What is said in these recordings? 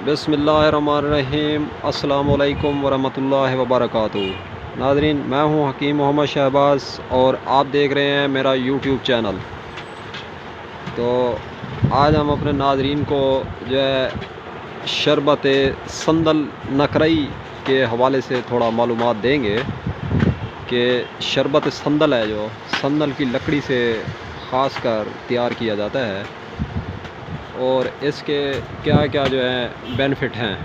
बिस्मिल्लाहिर्रहमानिर्रहीम अस्सलामु अलैकुम वरहमतुल्लाहि वबरकातुहू। नाज़रीन, मैं हूं हकीम मोहम्मद शहबाज़ और आप देख रहे हैं मेरा यूट्यूब चैनल। तो आज हम अपने नाज़रीन को जो है शरबत संदल नकरई के हवाले से थोड़ा मालूमात देंगे कि शरबत संदल है जो संदल की लकड़ी से ख़ास कर तैयार किया जाता है और इसके क्या क्या जो है बेनिफिट हैं।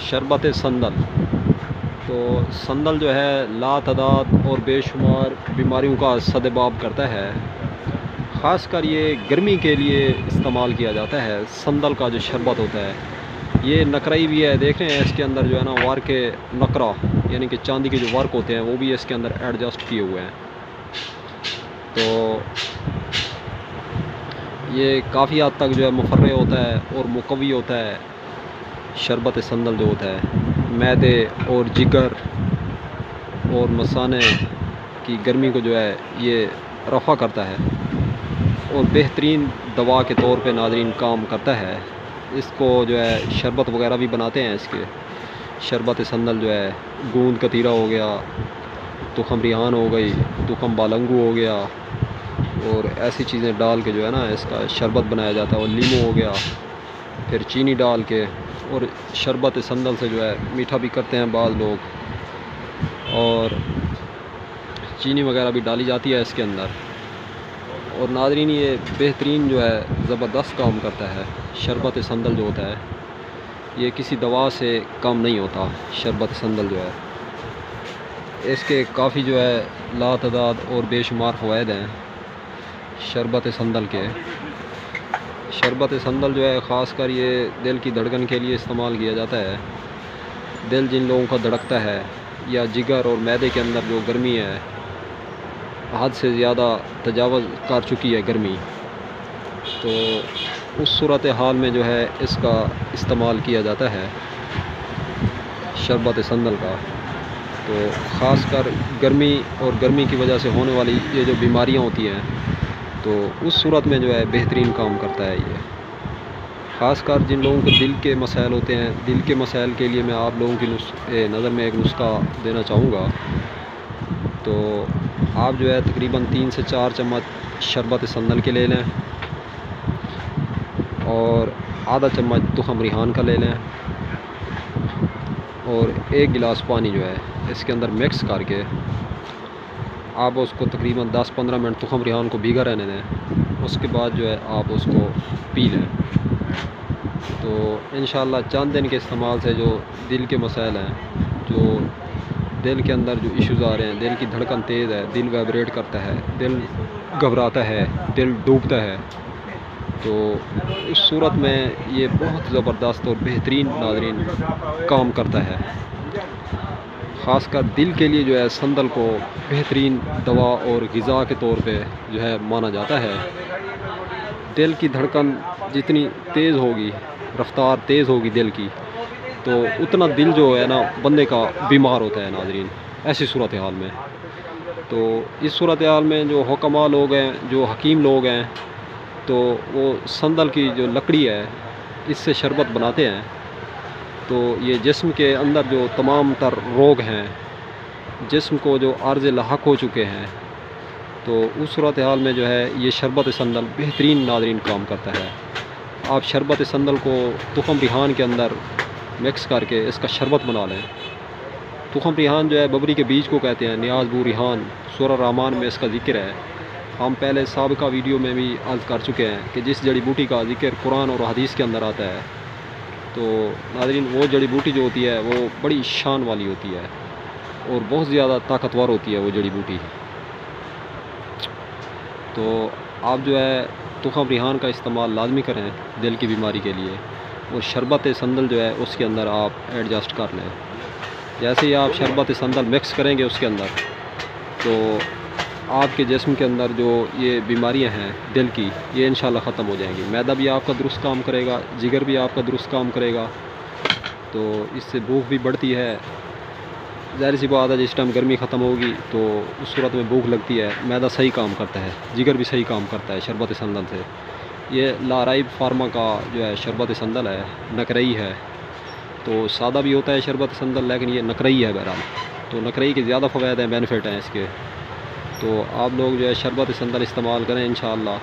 शरबत संदल तो संदल जो है लातदाद और बेशुमार बीमारियों का सद्दबाब करता है। ख़ास कर ये गर्मी के लिए इस्तेमाल किया जाता है। संदल का जो शरबत होता है ये नकरई भी है, देख रहे हैं इसके अंदर जो है ना वार के नकरा यानी कि चांदी के जो वर्क होते हैं वो भी इसके अंदर एडजस्ट किए हुए हैं। तो ये काफ़ी हद तक जो है मुफर्रे होता है और मुकवी होता है। शरबत संदल जो होता है मैदे और जिगर और मसाने की गर्मी को जो है ये रफ़ा करता है और बेहतरीन दवा के तौर पे नाज़रीन काम करता है। इसको जो है शरबत वगैरह भी बनाते हैं। इसके शरबत संदल जो है गूंद कतीरा हो गया, तुखम रिहान हो गई, तुखम बालंगू हो गया और ऐसी चीज़ें डाल के जो है ना इसका शरबत बनाया जाता है। और लीमू हो गया, फिर चीनी डाल के और शरबत संदल से जो है मीठा भी करते हैं बाज़ लोग और चीनी वगैरह भी डाली जाती है इसके अंदर। और नाज़रीन ये बेहतरीन जो है ज़बरदस्त काम करता है। शरबत संदल जो होता है ये किसी दवा से कम नहीं होता। शरबत संदल जो है इसके काफ़ी जो है लातदाद और बेशुमार फ़वाइद हैं। शरबत संदल के शरबत संदल जो है ख़ास कर ये दिल की धड़कन के लिए इस्तेमाल किया जाता है। दिल जिन लोगों का धड़कता है या जिगर और मैदे के अंदर जो गर्मी है हद से ज़्यादा तजावज़ कर चुकी है गर्मी, तो उस सूरत हाल में जो है इसका इस्तेमाल किया जाता है शरबत संदल का। तो ख़ास कर गर्मी और गर्मी की वजह से होने वाली ये जो बीमारियां होती हैं तो उस सूरत में जो है बेहतरीन काम करता है ये। ख़ास कर जिन लोगों को दिल के मसाइल होते हैं, दिल के मसाइल के लिए मैं आप लोगों की नज़र में एक नुस्खा देना चाहूँगा। तो आप जो है तकरीबन 3 से 4 चम्मच शरबत संदल के ले लें और आधा चम्मच तुखम रिहान का ले लें और 1 गिलास पानी जो है इसके अंदर मिक्स करके आप उसको तकरीबन 10-15 मिनट तुखम रिहान को भीगा रहने दें। उसके बाद जो है आप उसको पी लें। तो इंशाअल्लाह चंद दिन के इस्तेमाल से जो दिल के मसाइल हैं, जो दिल के अंदर जो इश्यूज़ आ रहे हैं, दिल की धड़कन तेज़ है, दिल वाइब्रेट करता है, दिल घबराता है, दिल डूबता है, तो उस सूरत में ये बहुत ज़बरदस्त और बेहतरीन नाज़रीन काम करता है। ख़ासकर दिल के लिए जो है संदल को बेहतरीन दवा और ग़िज़ा के तौर पे जो है माना जाता है। दिल की धड़कन जितनी तेज़ होगी, रफ़्तार तेज़ होगी दिल की, तो उतना दिल जो है ना बंदे का बीमार होता है नाज़रीन ऐसी सूरत हाल में। तो इस सूरत हाल में जो हुक्मा लोग हैं, जो हकीम लोग हैं, तो वो संदल की जो लकड़ी है इससे शरबत बनाते हैं। तो ये जिस्म के अंदर जो तमाम तर रोग हैं, जिस्म को जो अर्ज़ लाहक हो चुके हैं, तो उस सूरत हाल में जो है ये शरबत संदल बेहतरीन नाज़रीन काम करता है। आप शरबत संदल को तुखम रिहान के अंदर मिक्स करके इसका शरबत बना लें। तुखम रिहान जो है बबरी के बीज को कहते हैं, नियाज़ बू रिहान सूरह रहमान में इसका ज़िक्र है। हम पहले साबिका वीडियो में भी अर्ज़ कर चुके हैं कि जिस जड़ी बूटी का ज़िक्र कुरान और हदीस के अंदर आता है, तो नाज़रीन वो जड़ी बूटी जो होती है वो बड़ी शान वाली होती है और बहुत ज़्यादा ताकतवर होती है वो जड़ी बूटी। तो आप जो है तुखम रिहान का इस्तेमाल लाजमी करें दिल की बीमारी के लिए और शरबत संदल जो है उसके अंदर आप एडजस्ट कर लें। जैसे ही आप शरबत संदल मिक्स करेंगे उसके अंदर, तो आपके जिस्म के अंदर जो ये बीमारियां हैं दिल की, ये इंशाल्लाह ख़त्म हो जाएंगी। मैदा भी आपका दुरुस्त काम करेगा, जिगर भी आपका दुरुस्त काम करेगा, तो इससे भूख भी बढ़ती है। ज़ाहिर सी बात है जिस टाइम गर्मी ख़त्म होगी तो उस सूरत में भूख लगती है, मैदा सही काम करता है, जिगर भी सही काम करता है शरबत संदल से। ये लाराइब फार्मा का जो है शरबत संदल है, नकरई है। तो सादा भी होता है शरबत संदल, लेकिन ये नकरई है बहरहाल। तो नकरई के ज़्यादा फ़वाद हैं, बेनिफिट हैं इसके। तो आप लोग जो है शरबत संदल इस्तेमाल करें इंशाअल्लाह।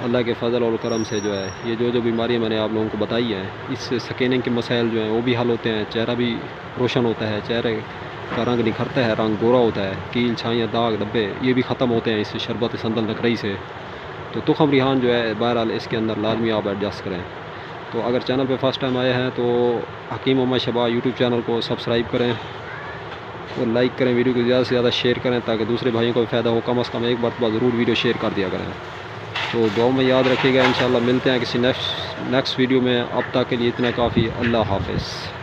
अल्लाह के फ़ज़ल और करम से जो है ये जो बीमारियाँ मैंने आप लोगों को बताई हैं, इससे स्किनिंग के मसाइल जो हैं वो भी हल होते हैं, चेहरा भी रोशन होता है, चेहरे का रंग निखरता है, रंग गोरा होता है, कील छाइयाँ दाग धब्बे ये भी ख़त्म होते हैं इस शरबत संदल नकरई से। तो तुखम रिहान जो है बहरहाल इसके अंदर लाजमी आप एडजस्ट करें। तो अगर चैनल पे फर्स्ट टाइम आए हैं तो हकीम मोहम्मद शबा यूट्यूब चैनल को सब्सक्राइब करें और लाइक करें, वीडियो को ज़्यादा से ज़्यादा शेयर करें ताकि दूसरे भाइयों को भी फ़ायदा हो। कम से कम एक मरतबा ज़रूर वीडियो शेयर कर दिया करें। तो दुआ में याद रखिएगा। इंशाल्लाह मिलते हैं किसी नेक्स्ट वीडियो में। अब तक के लिए इतना काफ़ी। अल्लाह हाफ़िज़।